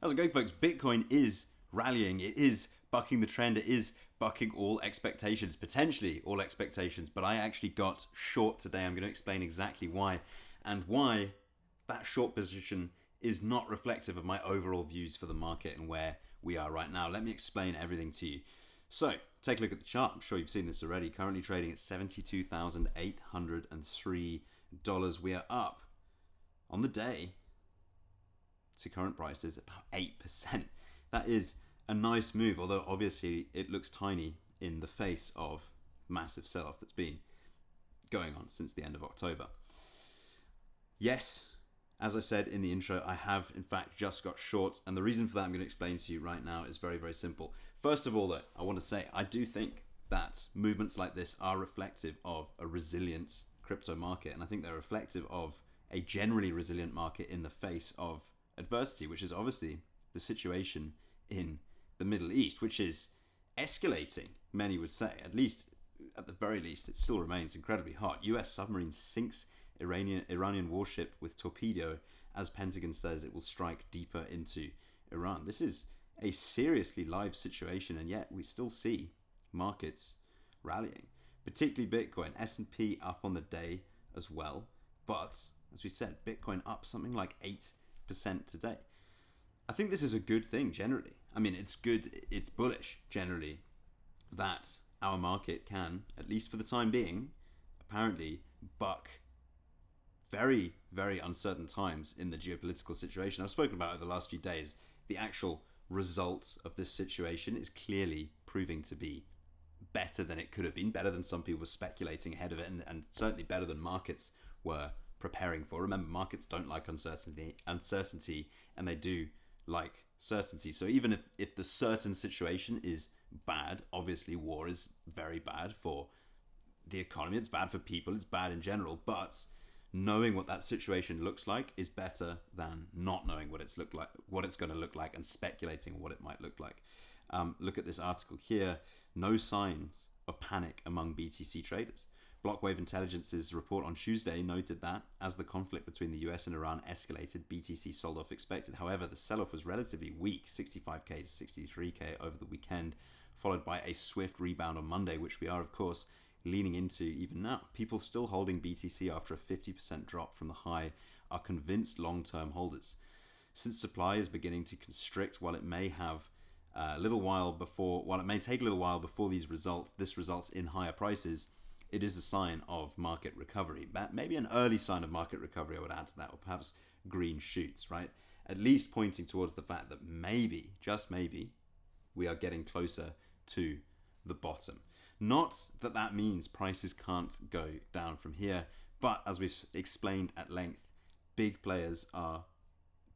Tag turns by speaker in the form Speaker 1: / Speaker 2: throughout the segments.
Speaker 1: How's it going, folks? Bitcoin is rallying. It is bucking the trend. It is bucking all expectations, potentially all expectations. But I actually got short today. I'm going to explain exactly why and why that short position is not reflective of my overall views for the market and where we are right now. Let me explain everything to you. So, take a look at the chart. I'm sure you've seen this already. Currently trading at $72,803. We are up on the day to current prices about 8%. That is a nice move, although obviously it looks tiny in the face of massive sell-off that's been going on since the end of October. Yes, as I said in the intro, I have in fact just got short, and the reason for that I'm going to explain to you right now is very, very simple. First of all, though, I want to say I do think that movements like this are reflective of a resilient crypto market, and I think they're reflective of a generally resilient market in the face of adversity, which is obviously the situation in the Middle East, which is escalating, many would say. At the very least, it still remains incredibly hot. US submarine sinks Iranian warship with torpedo as Pentagon says it will strike deeper into Iran. This is a seriously live situation, and yet we still see markets rallying, particularly Bitcoin. S&P up on the day as well, but as we said, Bitcoin up something like 8% today. I think this is a good thing generally. I mean, it's good, it's bullish generally that our market can, at least for the time being, apparently buck very, very uncertain times in the geopolitical situation I've spoken about over the last few days. The actual result of this situation is clearly proving to be better than it could have been, better than some people were speculating ahead of it, and certainly better than markets were preparing for. Remember, markets don't like uncertainty, and they do like certainty. So even if the certain situation is bad, obviously war is very bad for the economy, it's bad for people, it's bad in general, but knowing what that situation looks like is better than not knowing what it's going to look like and speculating what it might look like. Look at this article here. No signs of panic among BTC traders. Blockwave Intelligence's report on Tuesday noted that as the conflict between the US and Iran escalated, BTC sold off expected. However, the sell-off was relatively weak, 65k to 63k over the weekend, followed by a swift rebound on Monday, which we are, of course, leaning into even now. People still holding BTC after a 50% drop from the high are convinced long-term holders. Since supply is beginning to constrict, while it may take a little while before this results in higher prices, it is a sign of market recovery. Maybe an early sign of market recovery, I would add to that, or perhaps green shoots, right? At least pointing towards the fact that maybe, just maybe, we are getting closer to the bottom. Not that that means prices can't go down from here, but as we've explained at length, big players are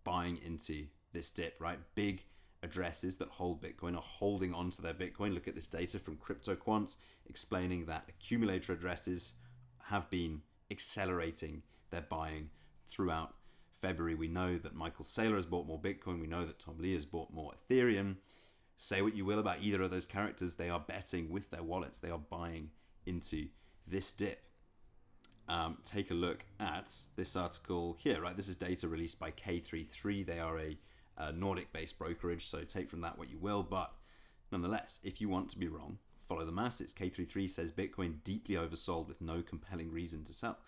Speaker 1: buying into this dip, right? Big addresses that hold Bitcoin are holding on to their Bitcoin. Look at this data from CryptoQuants explaining that accumulator addresses have been accelerating their buying throughout February. We know that Michael Saylor has bought more Bitcoin. We know that Tom Lee has bought more Ethereum. Say what you will about either of those characters, they are betting with their wallets. They are buying into this dip. Take a look at this article here, right? This is data released by K33. They are a Nordic-based brokerage, so take from that what you will. But nonetheless, if you want to be wrong, follow the masses. K33 says Bitcoin deeply oversold with no compelling reason to sell.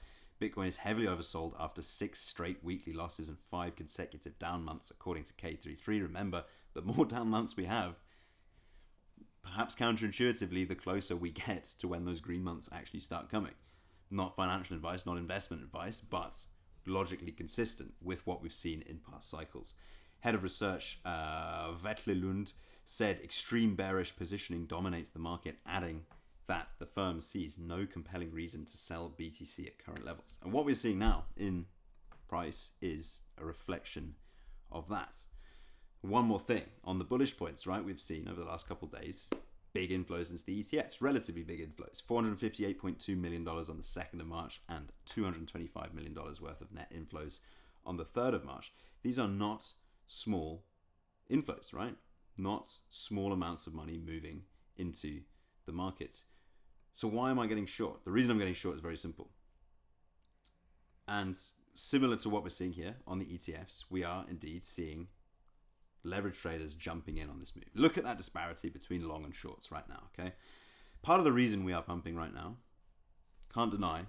Speaker 1: Bitcoin is heavily oversold after 6 straight weekly losses and 5 consecutive down months, according to K33. Remember, the more down months we have, perhaps counterintuitively, the closer we get to when those green months actually start coming. Not financial advice, not investment advice, but logically consistent with what we've seen in past cycles. Head of research Vetle Lund said extreme bearish positioning dominates the market, adding that the firm sees no compelling reason to sell BTC at current levels. And what we're seeing now in price is a reflection of that. One more thing on the bullish points, right? We've seen over the last couple of days big inflows into the ETFs, relatively big inflows. $458.2 million on the 2nd of March and $225 million worth of net inflows on the 3rd of March. These are not small inflows, right? Not small amounts of money moving into the markets. So why am I getting short? The reason I'm getting short is very simple. And similar to what we're seeing here on the ETFs, we are indeed seeing leverage traders jumping in on this move. Look at that disparity between long and shorts right now, okay? Part of the reason we are pumping right now, can't deny,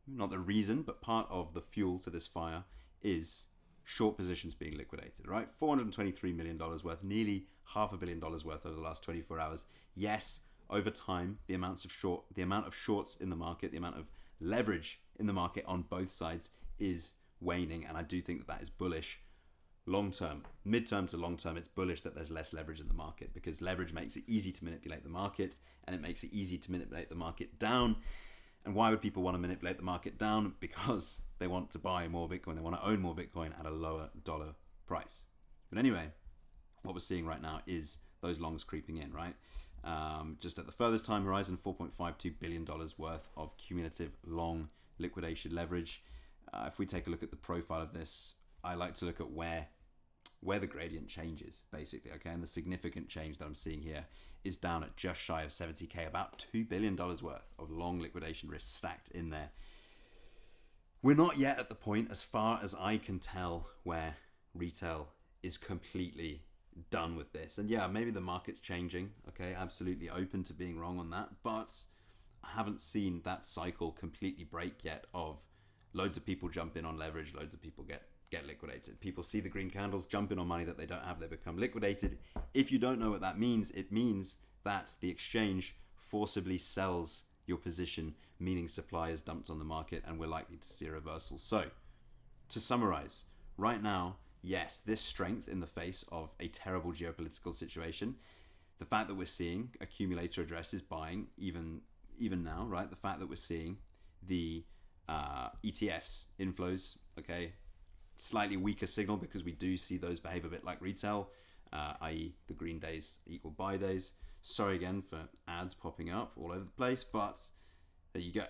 Speaker 1: not the reason, but part of the fuel to this fire is short positions being liquidated, right? $423 million worth, nearly $500 million worth over the last 24 hours. Yes, over time, the amount of shorts in the market, the amount of leverage in the market on both sides is waning, and I do think that is bullish long term. Mid-term to long term, it's bullish that there's less leverage in the market, because leverage makes it easy to manipulate the market, and it makes it easy to manipulate the market down. And why would people want to manipulate the market down? Because they want to buy more Bitcoin, they want to own more Bitcoin at a lower dollar price. But anyway, what we're seeing right now is those longs creeping in, right? Just at the furthest time horizon, $4.52 billion worth of cumulative long liquidation leverage. If we take a look at the profile of this, I like to look at where the gradient changes, basically, okay? And the significant change that I'm seeing here is down at just shy of 70K, about $2 billion worth of long liquidation risk stacked in there. We're not yet at the point, as far as I can tell, where retail is completely done with this. And yeah, maybe the market's changing, okay? Absolutely open to being wrong on that, but I haven't seen that cycle completely break yet of loads of people jump in on leverage, loads of people get liquidated. People see the green candles, jump in on money that they don't have, they become liquidated. If you don't know what that means, it means that the exchange forcibly sells your position, meaning supply is dumped on the market, and we're likely to see a reversal. So, to summarize, right now, yes, this strength in the face of a terrible geopolitical situation, the fact that we're seeing accumulator addresses buying even now, right? The fact that we're seeing the ETFs inflows, okay, slightly weaker signal, because we do see those behave a bit like retail, i.e. the green days equal buy days. Sorry again for ads popping up all over the place, but there you go.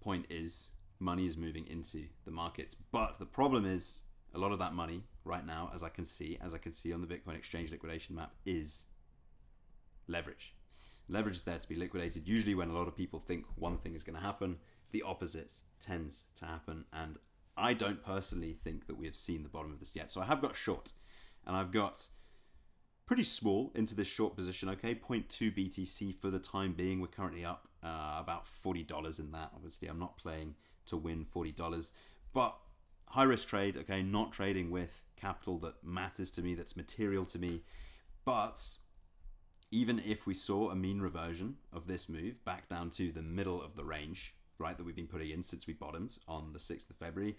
Speaker 1: Point is, money is moving into the markets, but the problem is a lot of that money right now, as I can see on the Bitcoin exchange liquidation map, is leverage. Leverage is there to be liquidated. Usually when a lot of people think one thing is going to happen, the opposite tends to happen, and I don't personally think that we have seen the bottom of this yet. So I have got short, and I've got pretty small into this short position, okay? 0.2 BTC for the time being. We're currently up about $40 in that. Obviously, I'm not playing to win $40, but high risk trade, okay? Not trading with capital that matters to me, that's material to me. But even if we saw a mean reversion of this move back down to the middle of the range, right, that we've been putting in since we bottomed on the 6th of February,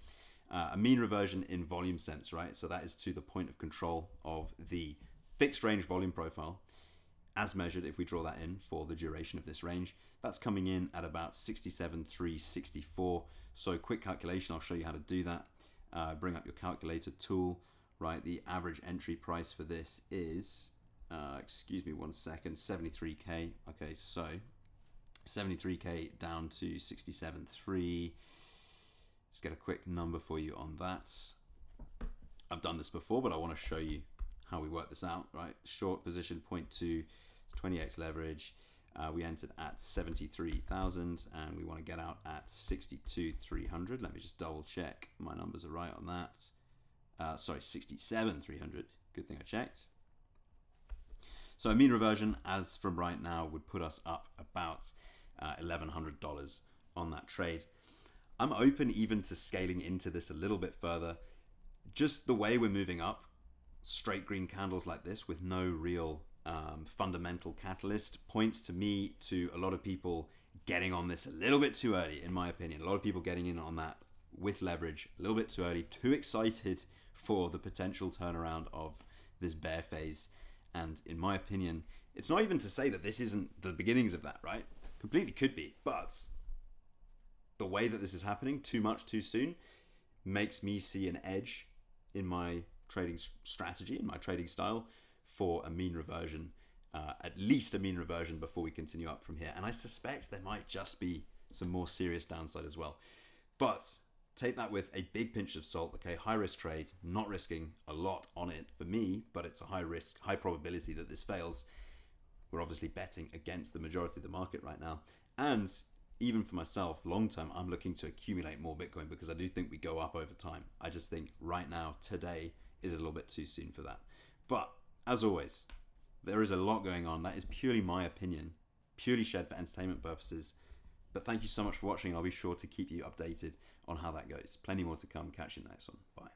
Speaker 1: a mean reversion in volume sense, right? So that is to the point of control of the fixed range volume profile, as measured if we draw that in for the duration of this range. That's coming in at about 67,364. So quick calculation, I'll show you how to do that. Bring up your calculator tool, right? The average entry price for this is, excuse me one second, 73K. Okay, so 73K down to 67.3. Just get a quick number for you on that. I've done this before, but I want to show you how we work this out, right? Short position 0.2, 20x leverage. We entered at 73,000 and we want to get out at 62,300. Let me just double check my numbers are right on that. Sorry, 67,300. Good thing I checked. So a mean reversion as from right now would put us up about $1,100 on that trade. I'm open even to scaling into this a little bit further. Just the way we're moving up, straight green candles like this with no real fundamental catalyst points to me to a lot of people getting on this a little bit too early, in my opinion. A lot of people getting in on that with leverage a little bit too early, too excited for the potential turnaround of this bear phase. And in my opinion, it's not even to say that this isn't the beginnings of that, right? Completely could be, but the way that this is happening too much too soon makes me see an edge in my trading strategy, in my trading style, for a mean reversion, at least a mean reversion before we continue up from here. And I suspect there might just be some more serious downside as well. But take that with a big pinch of salt, okay? High risk trade, not risking a lot on it for me, but it's a high risk, high probability that this fails. We're obviously betting against the majority of the market right now. And even for myself, long term, I'm looking to accumulate more Bitcoin because I do think we go up over time. I just think right now, today, is a little bit too soon for that. But as always, there is a lot going on. That is purely my opinion, purely shared for entertainment purposes. But thank you so much for watching. I'll be sure to keep you updated on how that goes. Plenty more to come. Catch you in the next one. Bye.